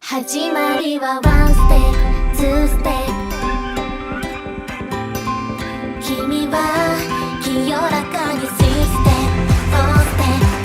始まりはワンステップ、ツーステップ。君は清らかにシステム、フォーステップ。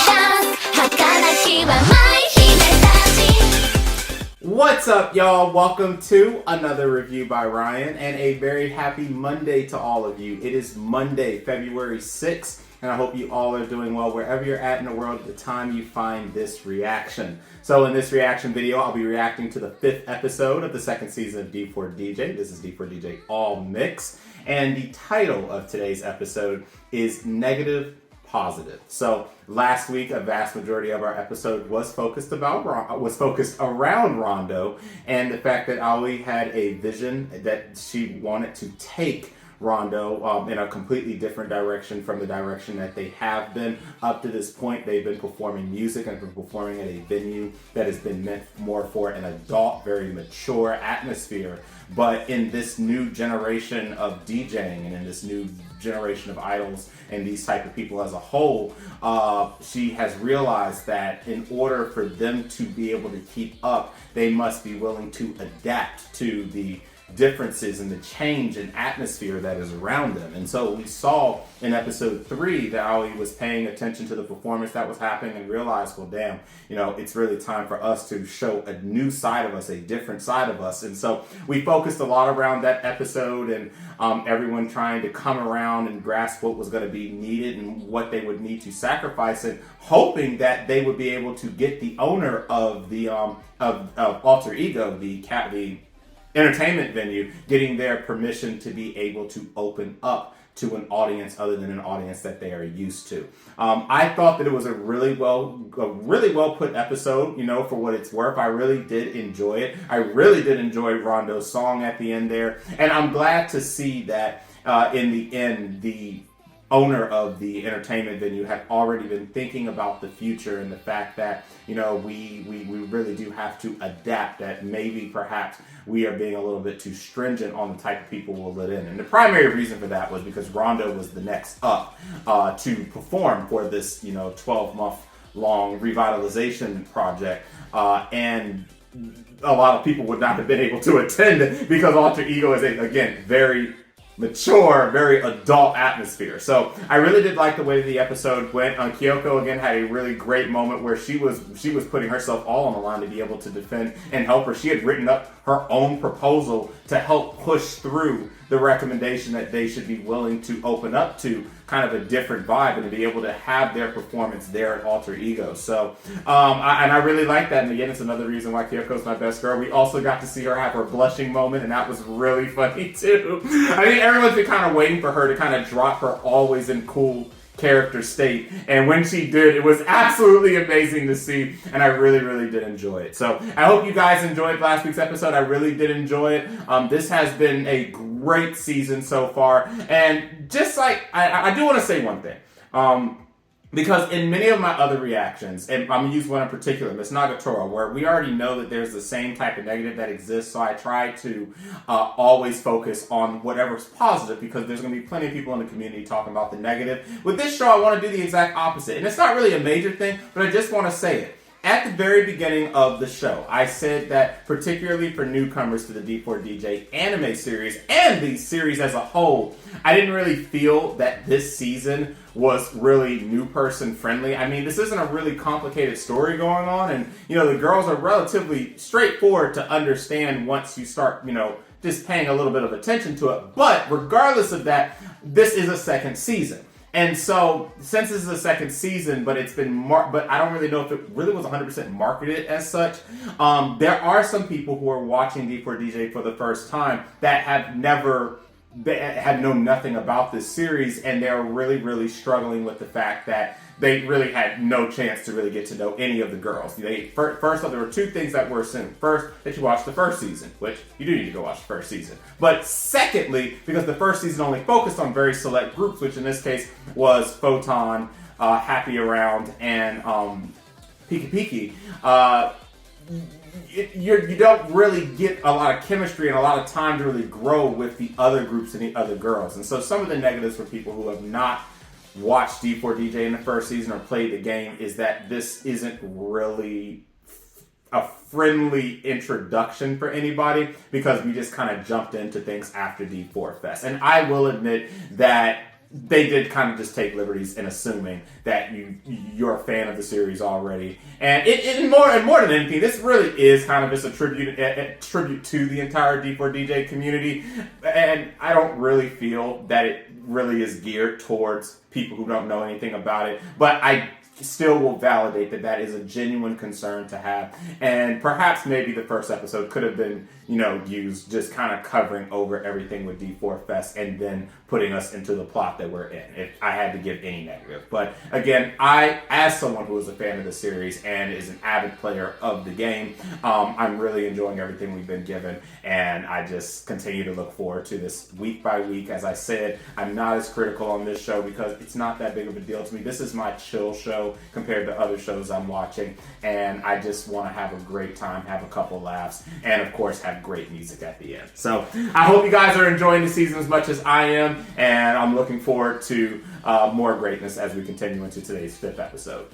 ダンス、儚きは舞い姫たち。 What's up, y'all? Welcome to another review by Ryan, and a very happy Monday to all of you. It is Monday, February 6th. And I hope you all are doing well wherever you're at in the world at the time you find this reaction. So in this reaction video, I'll be reacting to the 5th episode of the 2nd season of D4DJ. This is D4DJ All Mix. And the title of today's episode is Negative Positive. So last week, a vast majority of our episode was focused around Rondo and the fact that Aoi had a vision that she wanted to take Rondo in a completely different direction from the direction that they have been up to this point. They've been performing music and been performing at a venue that has been meant more for an adult, very mature atmosphere. But in this new generation of DJing and in this new generation of idols and these type of people as a whole, she has realized that in order for them to be able to keep up, they must be willing to adapt to the differences and the change in atmosphere that is around them. And so we saw in episode 3 that Aoi was paying attention to the performance that was happening and realized, well, damn, it's really time for us to show a new side of us, a different side of us. And so we focused a lot around that episode and everyone trying to come around and grasp what was going to be needed and what they would need to sacrifice, and hoping that they would be able to get the owner of the of Alter Ego, the entertainment venue, getting their permission to be able to open up to an audience other than an audience that they are used to. I thought that it was a really well put episode, for what it's worth. I really did enjoy it. I really did enjoy Rondo's song at the end there. And I'm glad to see that in the end, the owner of the entertainment venue had already been thinking about the future and the fact that, we really do have to adapt, that maybe perhaps we are being a little bit too stringent on the type of people we'll let in. And the primary reason for that was because Rondo was the next up to perform for this, 12-month long revitalization project. And a lot of people would not have been able to attend because Alter Ego is, again, very mature, very adult atmosphere. So I really did like the way the episode went. Kyoko again had a really great moment where she was putting herself all on the line to be able to defend and help her. She had written up her own proposal to help push through the recommendation that they should be willing to open up to kind of a different vibe and to be able to have their performance there at Alter Ego. So, I really like that. And again, it's another reason why Kyoko's my best girl. We also got to see her have her blushing moment, and that was really funny too. I think everyone's been kind of waiting for her to kind of drop her always in cool character state, and when she did, it was absolutely amazing to see, and I really, really did enjoy it. So I hope you guys enjoyed last week's episode. I really did enjoy it. This has been a great season so far, and just like I do want to say one thing, because in many of my other reactions, and I'm going to use one in particular, Miss Nagatoro, where we already know that there's the same type of negative that exists, so I try to always focus on whatever's positive, because there's going to be plenty of people in the community talking about the negative. With this show, I want to do the exact opposite, and it's not really a major thing, but I just want to say it. At the very beginning of the show, I said that particularly for newcomers to the D4DJ anime series and the series as a whole, I didn't really feel that this season was really new person friendly. I mean, this isn't a really complicated story going on, and the girls are relatively straightforward to understand once you start, just paying a little bit of attention to it. But regardless of that, this is a second season. And so, since this is the second season, but it's been but I don't really know if it really was 100% marketed as such. There are some people who are watching D4DJ for the first time that have known nothing about this series, and they're really, really struggling with the fact that they really had no chance to really get to know any of the girls. First off, there were two things that were assumed. First, that you watched the first season, which you do need to go watch the first season. But secondly, because the first season only focused on very select groups, which in this case was Photon, Happy Around, and Piki Piki, you don't really get a lot of chemistry and a lot of time to really grow with the other groups and the other girls. And so some of the negatives for people who have not watched D4DJ in the first season or played the game is that this isn't really a friendly introduction for anybody, because we just kind of jumped into things after D4 Fest. And I will admit that they did kind of just take liberties in assuming that you're a fan of the series already, and more than anything, this really is kind of just a tribute to the entire D4DJ community, and I don't really feel that it really is geared towards people who don't know anything about it, but I still will validate that is a genuine concern to have, and perhaps maybe the first episode could have been, used just kind of covering over everything with D4 Fest and then putting us into the plot that we're in, if I had to give any negative. But again, I, as someone who is a fan of the series and is an avid player of the game, I'm really enjoying everything we've been given, and I just continue to look forward to this week by week. As I said, I'm not as critical on this show because it's not that big of a deal to me. This is my chill show compared to other shows I'm watching, and I just want to have a great time, have a couple laughs, and of course have great music at the end. So I hope you guys are enjoying the season as much as I am, and I'm looking forward to more greatness as we continue into today's 5th episode.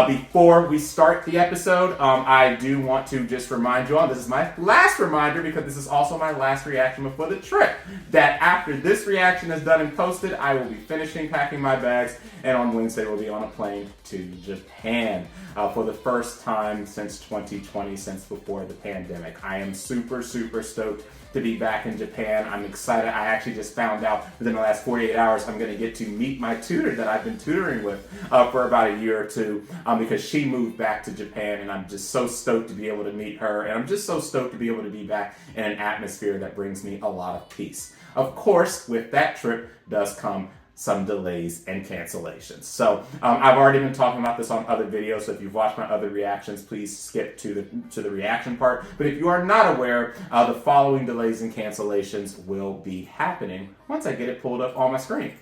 Before we start the episode, I do want to just remind you all, this is my last reminder because this is also my last reaction before the trip, that after this reaction is done and posted, I will be finishing packing my bags, and on Wednesday we'll be on a plane to Japan for the first time since 2020, since before the pandemic. I am super, super stoked to be back in Japan. I'm excited. I actually just found out within the last 48 hours I'm going to get to meet my tutor that I've been tutoring with for about a year or two, because she moved back to Japan, and I'm just so stoked to be able to meet her, and I'm just so stoked to be able to be back in an atmosphere that brings me a lot of peace. Of course, with that trip does come some delays and cancellations. So I've already been talking about this on other videos, so if you've watched my other reactions, please skip to the reaction part. But if you are not aware, the following delays and cancellations will be happening once I get it pulled up on my screen.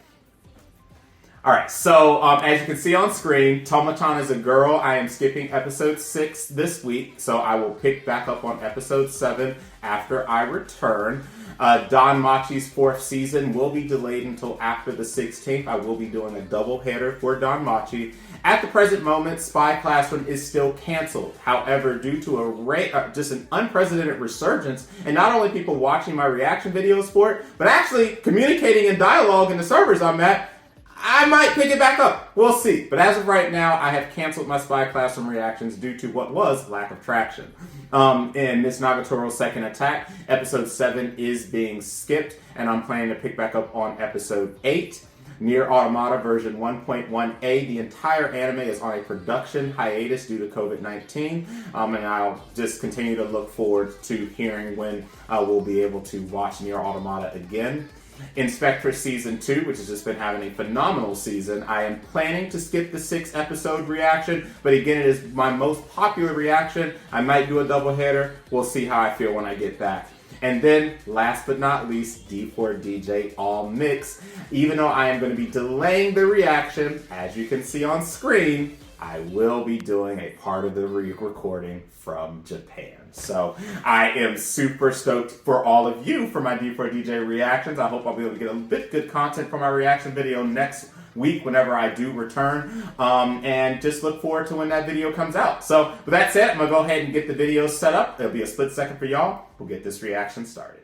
Alright, so as you can see on screen, Tomo-chan is a girl. I am skipping episode 6 this week, so I will pick back up on episode 7 after I return. Don Machi's 4th season will be delayed until after the 16th. I will be doing a double header for Don Machi. At the present moment, Spy Classroom is still canceled. However, due to just an unprecedented resurgence, and not only people watching my reaction videos for it, but actually communicating in dialogue in the servers I'm at, I might pick it back up. We'll see. But as of right now, I have canceled my Spy Classroom reactions due to what was lack of traction. In Miss Nagatoro's second attack, episode 7 is being skipped, and I'm planning to pick back up on episode 8. Nier Automata version 1.1a, the entire anime is on a production hiatus due to COVID-19, and I'll just continue to look forward to hearing when we'll be able to watch Nier Automata again. Inspector Season 2, which has just been having a phenomenal season. I am planning to skip the 6 episode reaction, but again, it is my most popular reaction. I might do a double header. We'll see how I feel when I get back. And then, last but not least, D4DJ All Mix. Even though I am going to be delaying the reaction, as you can see on screen, I will be doing a part of the recording from Japan. So I am super stoked for all of you for my D4DJ reactions. I hope I'll be able to get a bit good content for my reaction video next week whenever I do return, and just look forward to when that video comes out. So with that said, I'm gonna go ahead and get the video set up. It'll be a split second for y'all. We'll get this reaction started.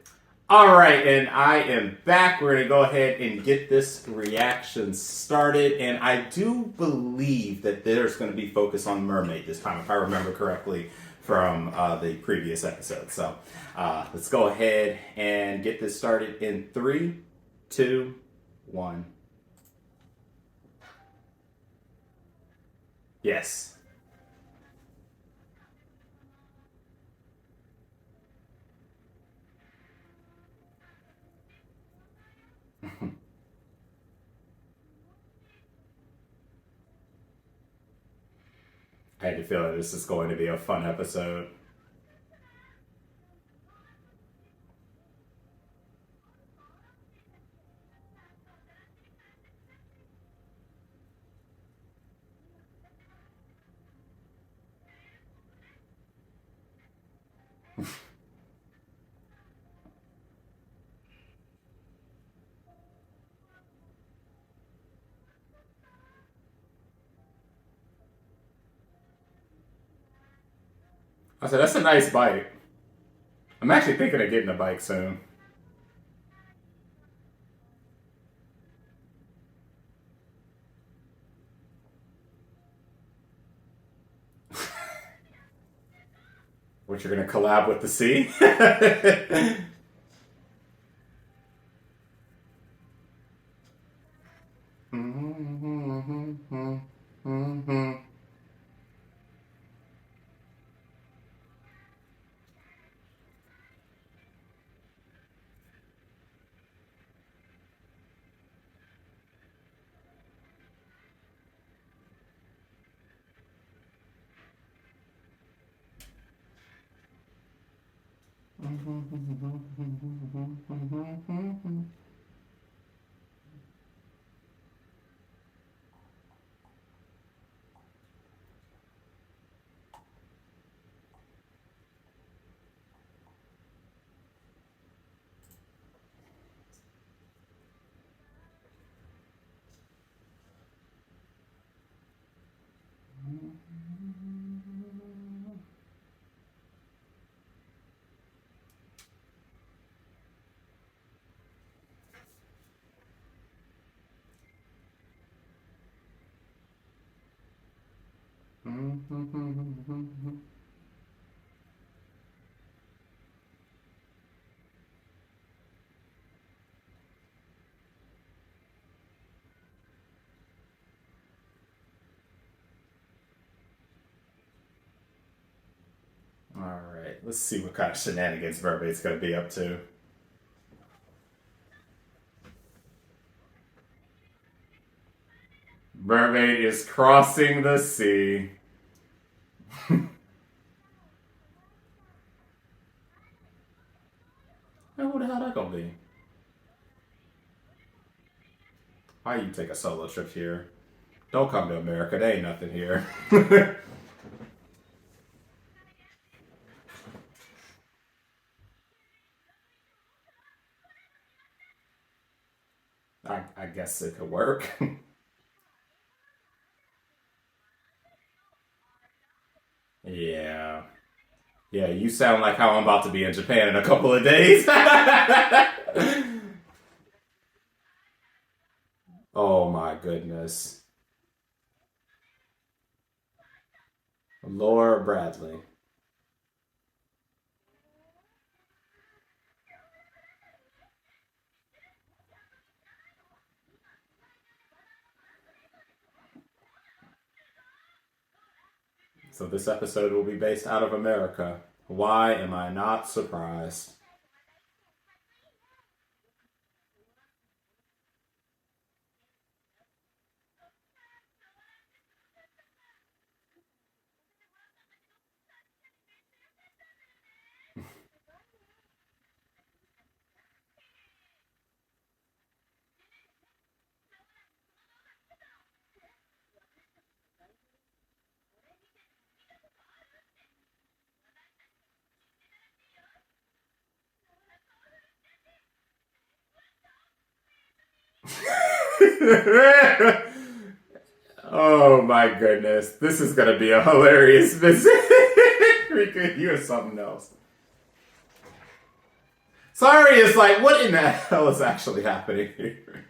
All right, and I am back. We're gonna go ahead and get this reaction started, and I do believe that there's gonna be focus on Mermaid this time, if I remember correctly from the previous episode. So let's go ahead and get this started in 3, 2, 1. Yes. I had to feel that this is going to be a fun episode. I said, that's a nice bike. I'm actually thinking of getting a bike soon. What, you're going to collab with the sea? Alright, let's see what kind of shenanigans Verbate's going to be up to. Verbate is crossing the sea. Who the hell that gonna be? Why you take a solo trip here? Don't come to America. There ain't nothing here. I guess it could work. Yeah. Yeah, you sound like how I'm about to be in Japan in a couple of days. Oh my goodness. Laura Bradley. So this episode will be based out of America. Why am I not surprised? Oh my goodness. This is gonna be a hilarious visit. Rika, you're something else. Sorry, it's like, what in the hell is actually happening here?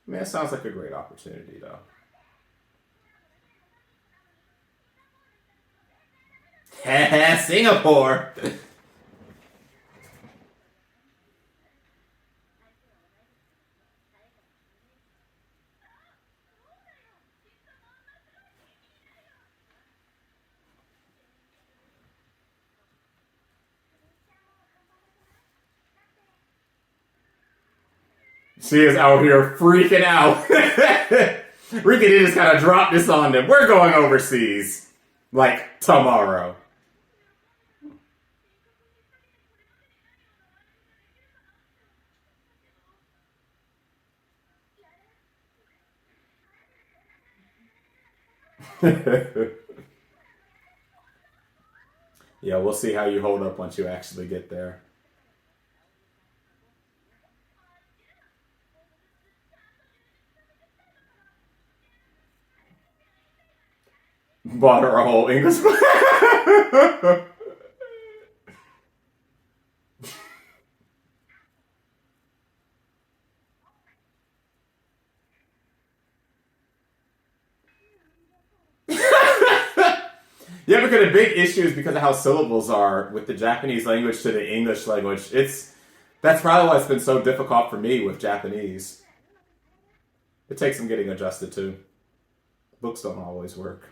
Man, it sounds like a great opportunity, though. Singapore! She is out here freaking out. Rika just kind of dropped this on them. We're going overseas. Like, tomorrow. Yeah, we'll see how you hold up once you actually get there. Bought her a whole English book. Yeah, because the big issue is because of how syllables are with the Japanese language to the English language. That's probably why it's been so difficult for me with Japanese. It takes some getting adjusted to. Books don't always work.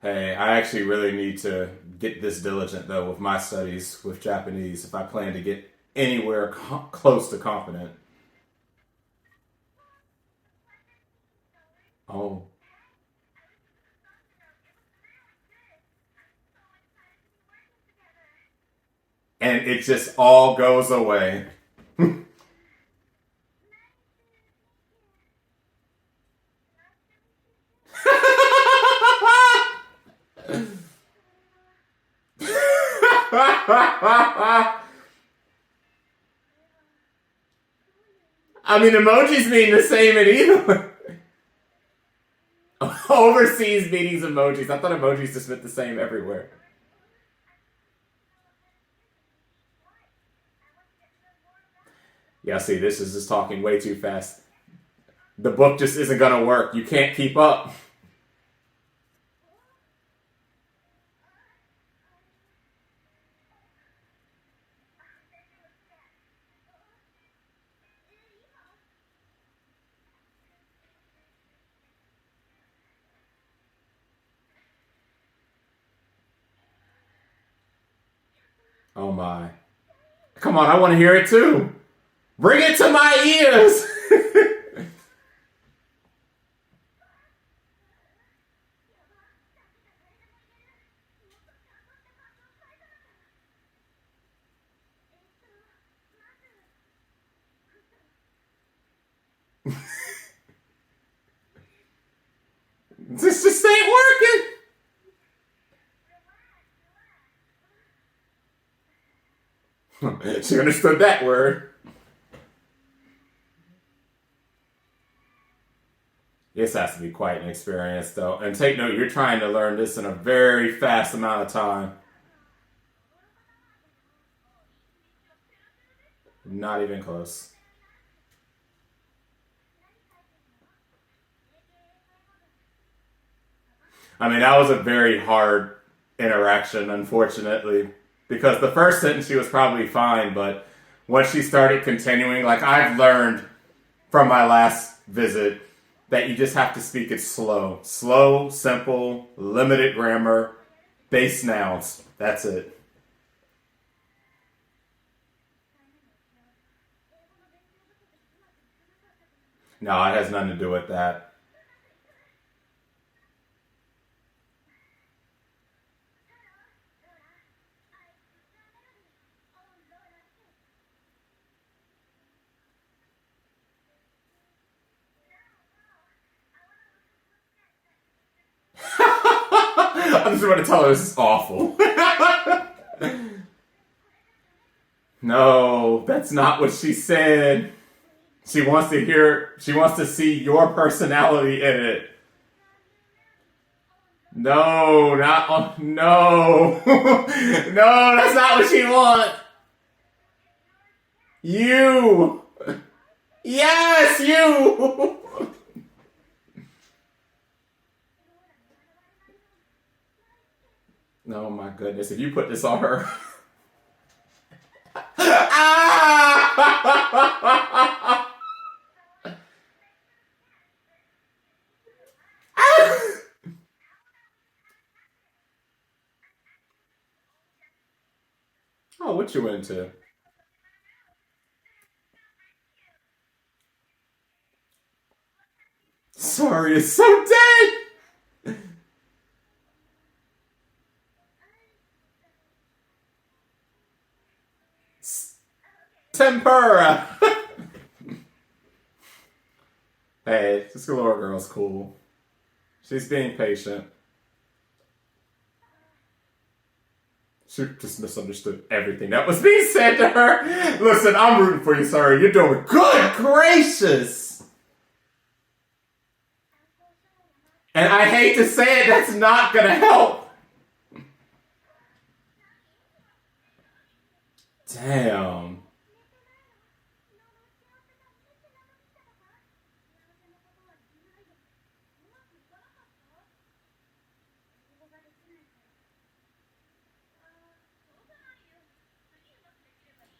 Hey, I actually really need to get this diligent, though, with my studies with Japanese if I plan to get anywhere close to competent. Oh. And it just all goes away. I mean, emojis mean the same in either. Overseas meetings emojis. I thought emojis just meant the same everywhere. Yeah, see, this is just talking way too fast. The book just isn't gonna work. You can't keep up. Oh my. Come on, I want to hear it too. Bring it to my ears. This just ain't working. She understood that word. This has to be quite an experience, though. And take note, you're trying to learn this in a very fast amount of time. Not even close. I mean, that was a very hard interaction, unfortunately. Because the first sentence she was probably fine, but once she started continuing, like I've learned from my last visit, that you just have to speak it slow. Slow, simple, limited grammar, base nouns. That's it. No, it has nothing to do with that. I'm just going to tell her this is awful. No, that's not what she said. She wants to see your personality in it. No, no. No, that's not what she wants. You. Yes, you. Oh my goodness, if you put this on her. Ah! Oh, what you into? Sorry, it's so dead! Tempura! Hey, this little girl's cool. She's being patient. She just misunderstood everything that was being said to her. Listen, I'm rooting for you, sorry. You're doing good gracious! And I hate to say it, that's not gonna help. Damn.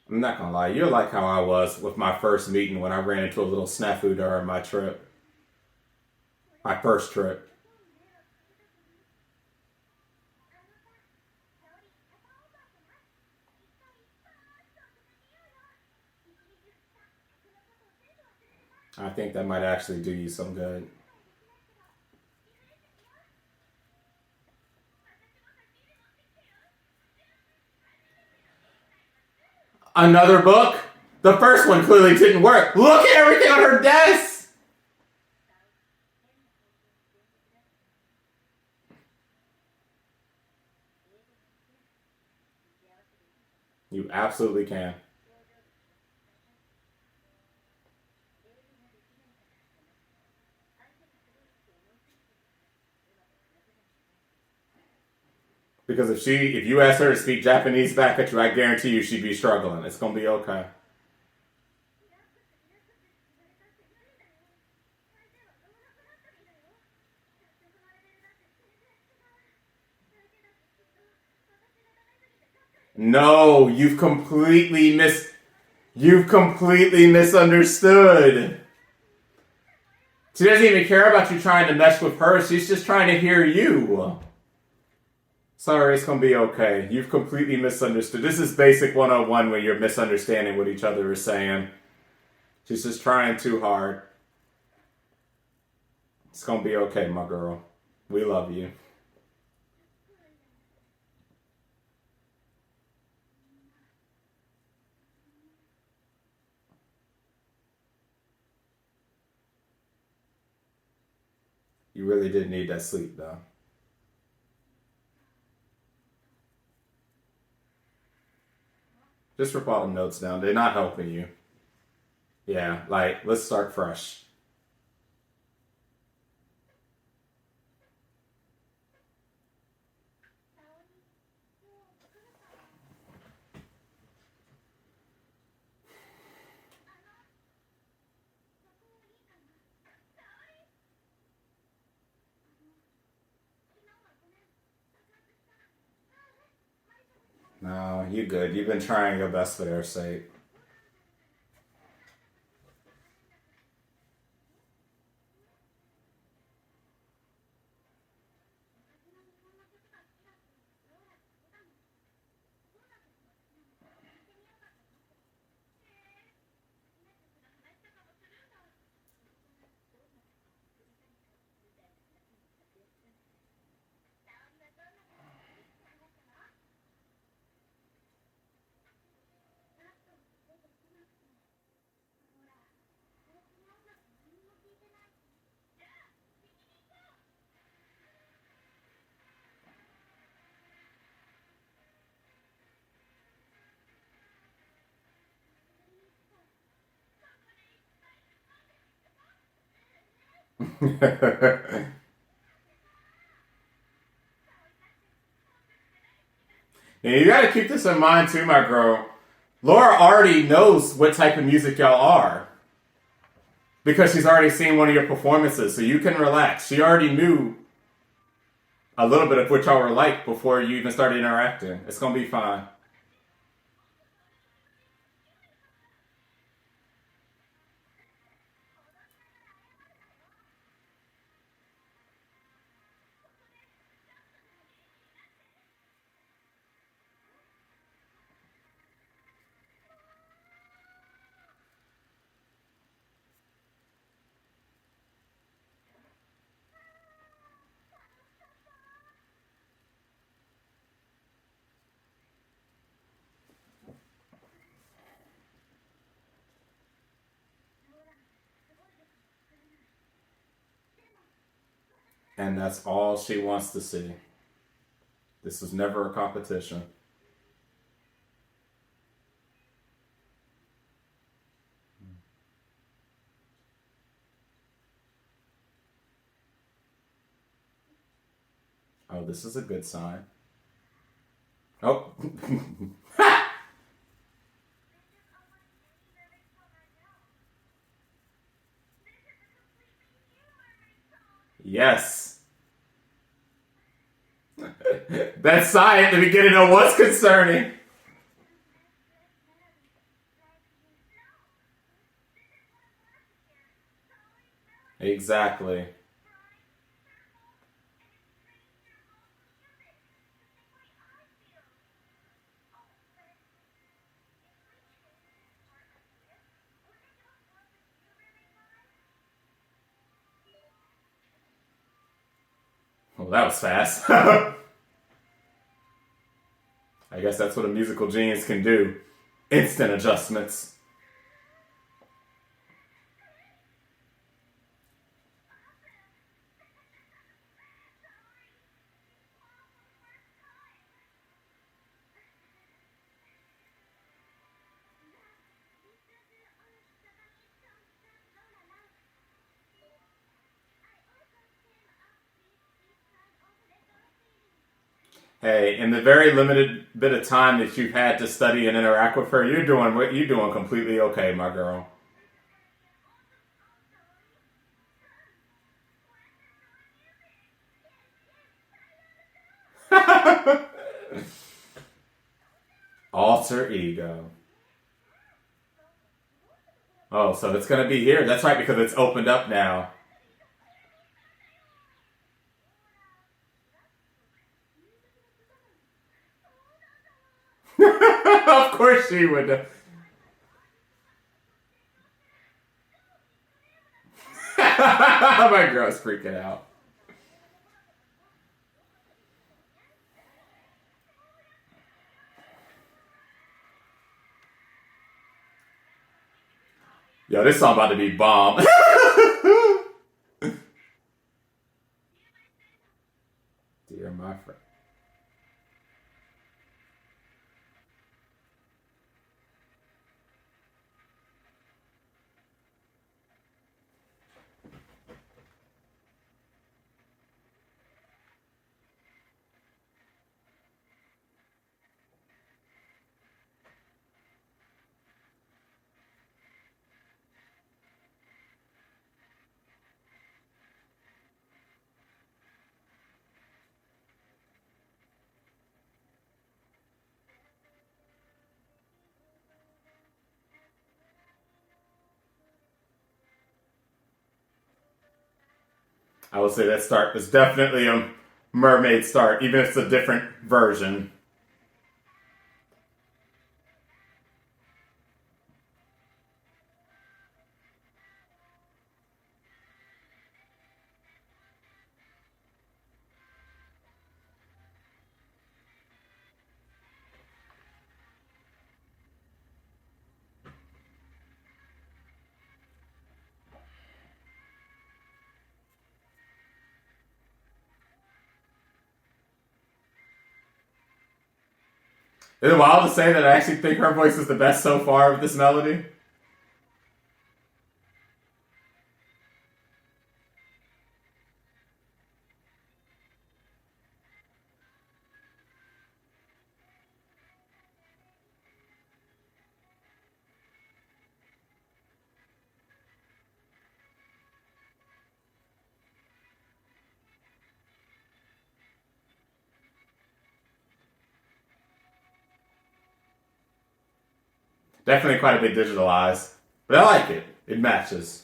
I'm not gonna lie, you're like how I was with my first meeting when I ran into a little snafu during my trip. My first trip. I think that might actually do you some good. Another book? The first one clearly didn't work. Look at everything on her desk! You absolutely can. Because if you ask her to speak Japanese back at you, I guarantee you she'd be struggling. It's gonna be okay. No, you've completely misunderstood. She doesn't even care about you trying to mess with her. She's just trying to hear you. Sorry, it's gonna be okay. You've completely misunderstood. This is basic 101 when you're misunderstanding what each other is saying. She's just trying too hard. It's gonna be okay, my girl. We love you. You really did need that sleep, though. Just rip all the notes down. They're not helping you. Yeah, like, let's start fresh. No, you good. You've been trying your best for their sake. And you gotta keep this in mind too, my girl. Laura already knows what type of music y'all are. Because she's already seen one of your performances, so you can relax. She already knew a little bit of what y'all were like before you even started interacting. It's gonna be fine. And that's all she wants to see. This was never a competition. Oh, this is a good sign. Oh. Yes. That sigh at the beginning of what's concerning. Exactly. Well, that was fast. I guess that's what a musical genius can do. Instant adjustments. Hey, in the very limited bit of time that you've had to study and interact with her, you're doing completely okay, my girl. Alter ego. Oh, so it's gonna be here. That's right, because it's opened up now. Of course she would. My girl's freaking out. Yo, this song about to be bomb. Dear my friend. I will say that start is definitely a mermaid start, even if it's a different version. Is it wild to say that I actually think her voice is the best so far with this melody? Definitely quite a bit digitalized. But I like it. It matches.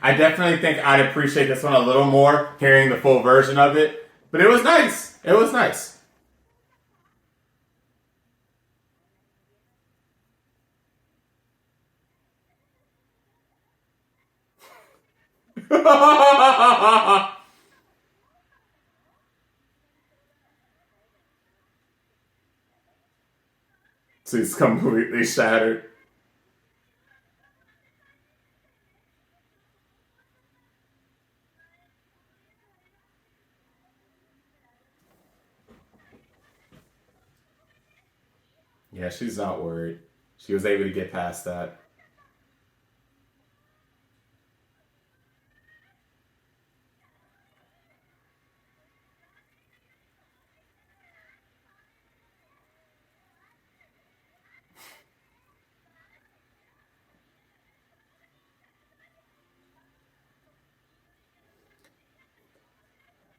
I definitely think I'd appreciate this one a little more, hearing the full version of it. But it was nice. It was nice. She's completely shattered. Yeah, she's not worried. She was able to get past that.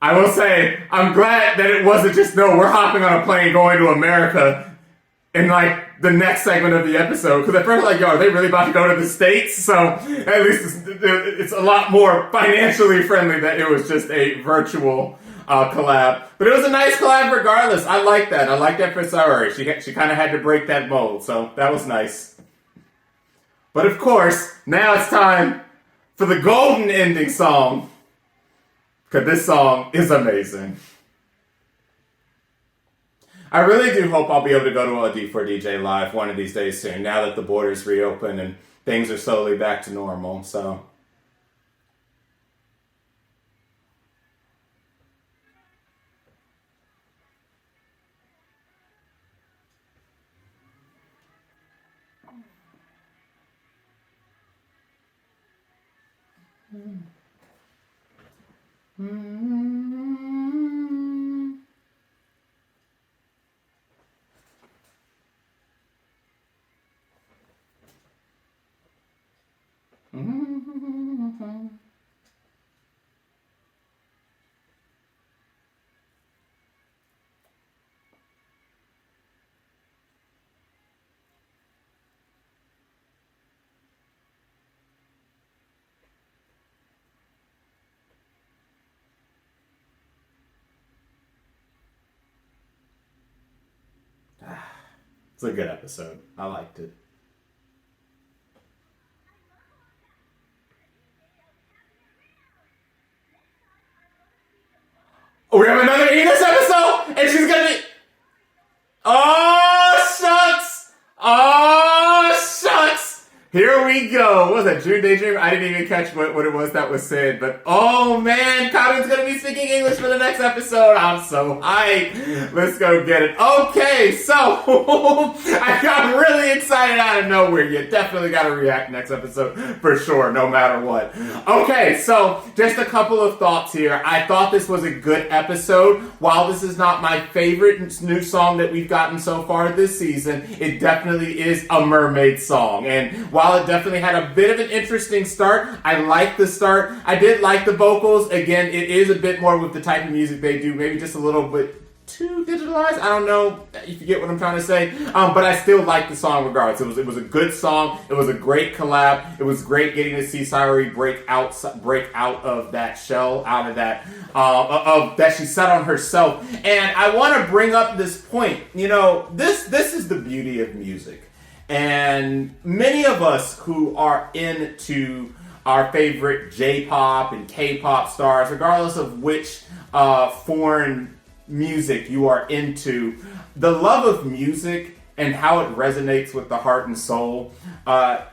I will say, I'm glad that it wasn't just, no, we're hopping on a plane going to America in like the next segment of the episode. Because at first, like, yo, are they really about to go to the States? So at least it's a lot more financially friendly that it was just a virtual collab. But it was a nice collab regardless. I like that. I like that for Saori. She kind of had to break that mold. So that was nice. But of course, now it's time for the golden ending song. Because this song is amazing. I really do hope I'll be able to go to a D4DJ live one of these days soon, now that the borders reopen and things are slowly back to normal, so. It's a good episode. I liked it. Oh, we have another Enos episode, and she's gonna be. Oh shucks! Oh shucks! Here we go. What was that, June Daydream? I didn't even catch what it was that was said, but oh man, Karen's gonna be speaking English for the next episode. I'm so hyped. Let's go get it. Okay, so I got really excited out of nowhere. You definitely gotta react next episode for sure, no matter what. Okay, so just a couple of thoughts here. I thought this was a good episode. While this is not my favorite new song that we've gotten so far this season, it definitely is a mermaid song. And while it definitely had a bit of an interesting start, I liked the start. I did like the vocals. Again, it is a bit more with the type of music they do, maybe just a little bit too digitalized. I don't know if you get what I'm trying to say. But I still like the song regardless. It was a good song. It was a great collab. It was great getting to see Saori break out of that shell, out of that of that she set on herself. And I want to bring up this point. You know, this is the beauty of music. And many of us who are into our favorite J-pop and K-pop stars, regardless of which foreign music you are into, the love of music and how it resonates with the heart and soul,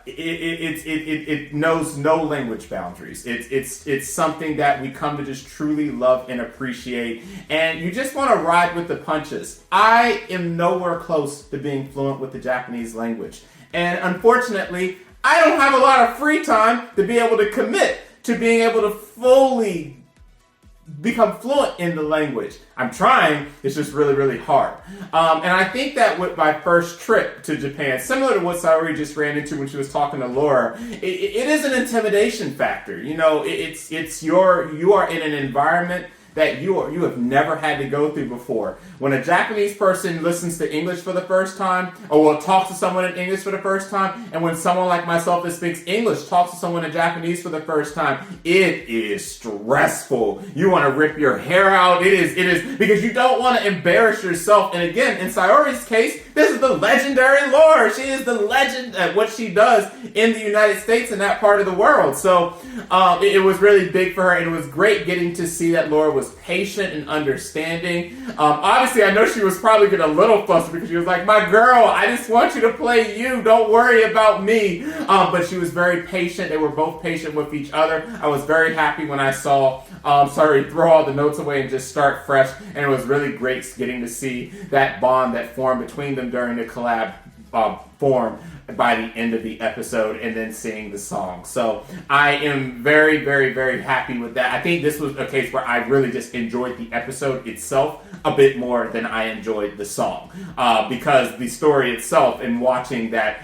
it knows no language boundaries. It's something that we come to just truly love and appreciate, and you just want to ride with the punches. I am nowhere close to being fluent with the Japanese language, and unfortunately, I don't have a lot of free time to be able to commit to being able to fully become fluent in the language. I'm trying, it's just really, really hard. And I think that with my first trip to Japan, similar to what Saori just ran into when she was talking to Laura, it is an intimidation factor. You know, you are in an environment that you have never had to go through before. When a Japanese person listens to English for the first time, or will talk to someone in English for the first time, and when someone like myself that speaks English talks to someone in Japanese for the first time, it is stressful. You want to rip your hair out. It is because you don't want to embarrass yourself. And again, in Sayori's case, this is the legendary lore. She is the legend at what she does in the United States and that part of the world. So it was really big for her, and it was great getting to see that Laura was patient and understanding. Obviously, I know she was probably getting a little flustered because she was like, my girl, I just want you to play you. Don't worry about me. But she was very patient. They were both patient with each other. I was very happy when I saw throw all the notes away and just start fresh. And it was really great getting to see that bond that formed between them during the collab form by the end of the episode, and then seeing the song. So I am very, very, very happy with that. I think this was a case where I really just enjoyed the episode itself a bit more than I enjoyed the song, because the story itself and watching that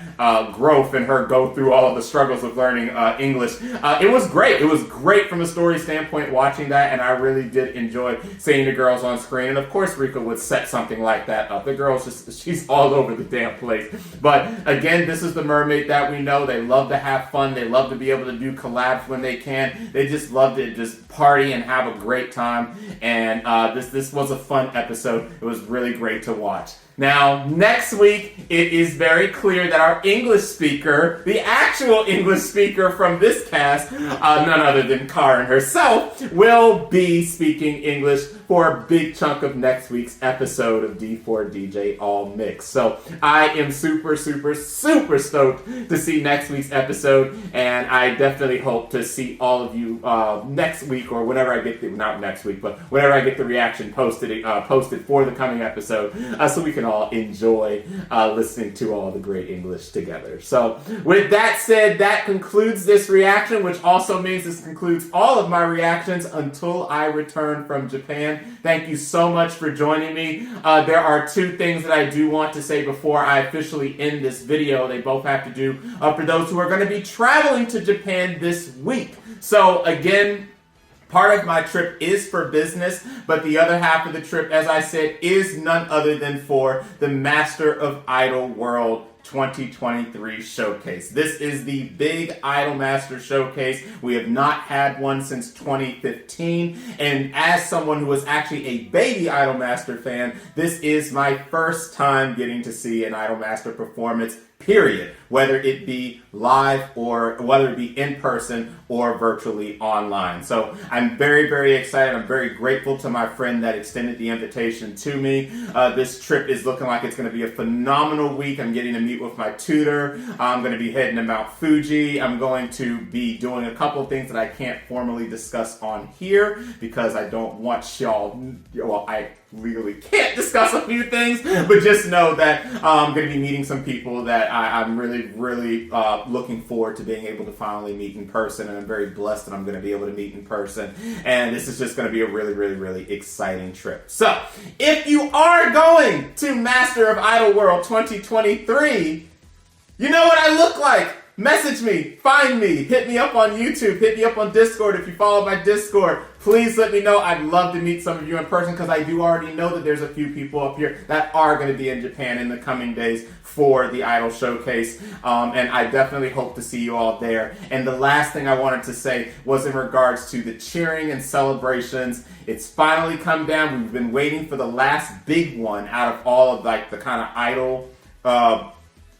growth and her go through all of the struggles of learning English, it was great. It was great from a story standpoint watching that, and I really did enjoy seeing the girls on screen. And of course Rika would set something like that up. The girl's she's all over the damn place. But again, this is the mermaid that we know. They love to have fun. They love to be able to do collabs when they can. They just love to just party and have a great time. And this was a fun episode. It was really great to watch. Now, next week, it is very clear that our English speaker, the actual English speaker from this cast, none other than Karen herself, will be speaking English for a big chunk of next week's episode of D4DJ All Mix. So I am super, super, super stoked to see next week's episode, and I definitely hope to see all of you next week, or whenever I get not next week, but whenever I get the reaction posted for the coming episode, so we can all enjoy listening to all the great English together. So with that said, that concludes this reaction, which also means this concludes all of my reactions until I return from Japan. Thank you so much for joining me. There are two things that I do want to say before I officially end this video. They both have to do for those who are going to be traveling to Japan this week. So again, part of my trip is for business, but the other half of the trip, as I said, is none other than for the Master of Idol World 2023 showcase. This is the big Idol Master showcase. We have not had one since 2015, and as someone who was actually a baby Idol Master fan, this is my first time getting to see an Idol Master performance, period, whether it be live or whether it be in person or virtually online. So I'm very, very excited. I'm very grateful to my friend that extended the invitation to me. This trip is looking like it's going to be a phenomenal week. I'm getting to meet with my tutor. I'm going to be heading to Mount Fuji. I'm going to be doing a couple of things that I can't formally discuss on here because I don't want y'all, well, I legally can't discuss a few things, but just know that I'm going to be meeting some people that I'm really, really looking forward to being able to finally meet in person, and I'm very blessed that I'm going to be able to meet in person, and this is just going to be a really, really, really exciting trip. So, if you are going to Master of Idol World 2023, you know what I look like. Message me, find me, hit me up on YouTube, hit me up on Discord. If you follow my Discord, please let me know. I'd love to meet some of you in person because I do already know that there's a few people up here that are going to be in Japan in the coming days for the Idol Showcase, and I definitely hope to see you all there. And the last thing I wanted to say was in regards to the cheering and celebrations. It's finally come down. We've been waiting for the last big one out of all of like the kind of Idol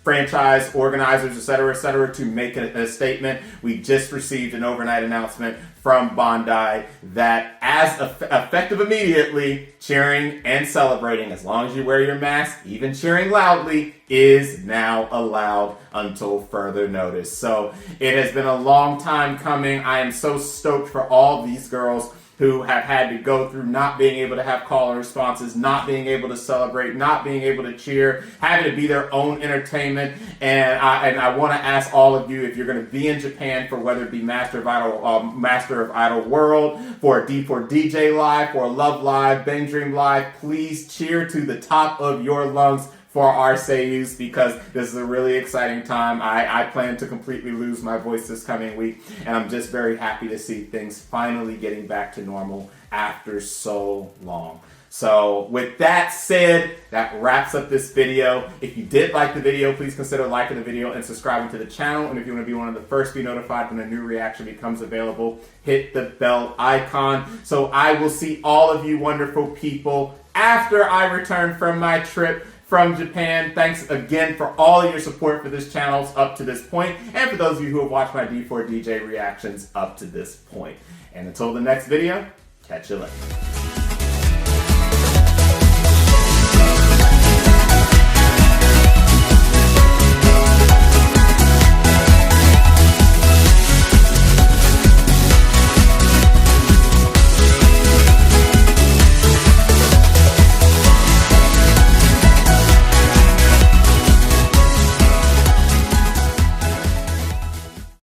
franchise organizers, et cetera, to make a statement. We just received an overnight announcement from Bandai that as effective immediately, cheering and celebrating, as long as you wear your mask, even cheering loudly, is now allowed until further notice. So it has been a long time coming. I am so stoked for all these girls who have had to go through not being able to have call and responses, not being able to celebrate, not being able to cheer, having to be their own entertainment. And I want to ask all of you, if you're going to be in Japan for whether it be Master of Idol World, for D4DJ Live, for Love Live, Bang Dream Live, please cheer to the top of your lungs for our seiyus, because this is a really exciting time. I plan to completely lose my voice this coming week, and I'm just very happy to see things finally getting back to normal after so long. So with that said, that wraps up this video. If you did like the video, please consider liking the video and subscribing to the channel. And if you want to be one of the first to be notified when a new reaction becomes available, hit the bell icon. So I will see all of you wonderful people after I return from my trip from Japan. Thanks again for all your support for this channel up to this point, and for those of you who have watched my D4DJ reactions up to this point. And until the next video, catch you later.